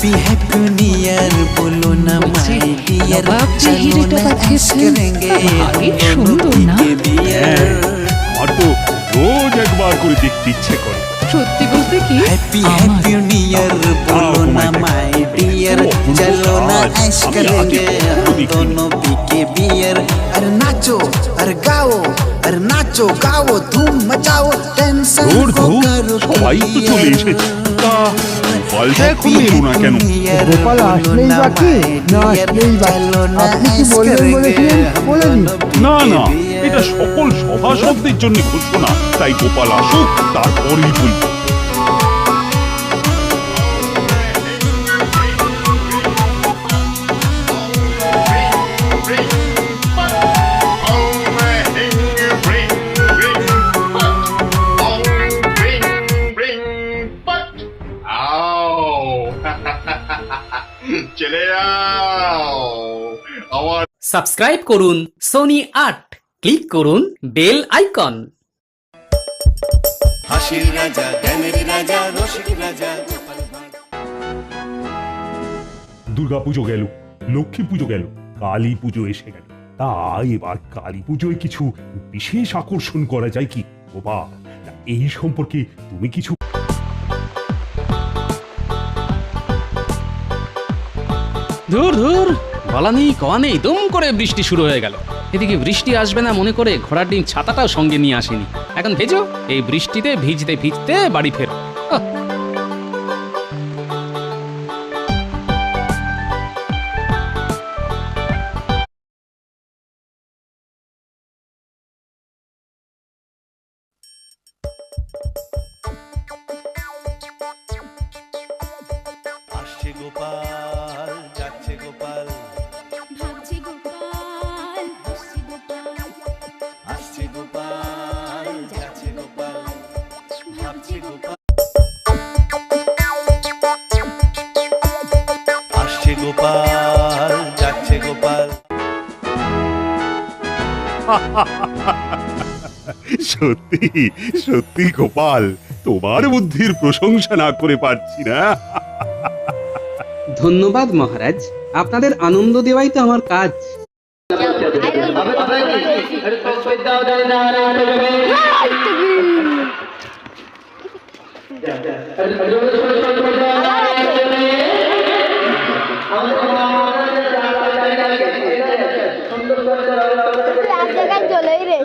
Happy happy new year बोलो ना my dear, चलो ना ऐश करेंगे সুন্দর না? আমার তো রোজ একবার করে দেখতে ইচ্ছে করে। সত্যি বলতে কি हैप्पी हैप्पी न्यू ईयर बोलो ना माय डियर, चलो ना ऐश करेंगे हम दोनों पी के बियर। अरे नाचो अरे गाओ, अरे नाचो गाओ धूम मचाओ, टेंशन को करो সবাই তো চলে এসেছে, তা গোপালটা এখন এলো না কেন? গোপাল আসলেই বাকি না আসলেই বাকি? আপনি কি বলবেন বলেছিলেন বলে দিন। না না, এটা সকল সভাসদদের জন্য ঘোষণা, তাই গোপাল আসুক তারপরেই বলবো। চলে যাও আমার। সাবস্ক্রাইব করুন সোনি ৮, ক্লিক করুন বেল আইকন। হাসির রাজা জ্ঞানের রাজা রসিক রাজা। দুর্গাপুজো গেল, লক্ষ্মী পুজো গেল, কালী পুজো এসে গেল। তাই এবার কালী পুজোয় কিছু বিশেষ আকর্ষণ করা যায় কি গোপাল? এই সম্পর্কে তুমি কিছু? ধুর ধুর, বলা নেই কওয়া নেই, দুম করে বৃষ্টি শুরু হয়ে গেল। এদিকে বৃষ্টি আসবে না মনে করে ঘোড়ার ডিম ছাতাটাও সঙ্গে নিয়ে আসেনি। এখন ভেজো, এই বৃষ্টিতে ভিজতে ভিজতে বাড়ি ফেরো। আসছে গোপাল যাচ্ছে গোপাল, ভাবছি গোপাল হাসছি গোপাল, আসছে গোপাল যাচ্ছে গোপাল, ভাবছি গোপাল। আসছে গোপাল যাচ্ছে গোপাল। সত্যি সত্যি গোপাল, তোমার বুদ্ধির প্রশংসা না করে পারছি না। ধন্যবাদ মহারাজ, আপনাদের আনন্দ দেওয়াই তো আমার কাজ। চলেই রে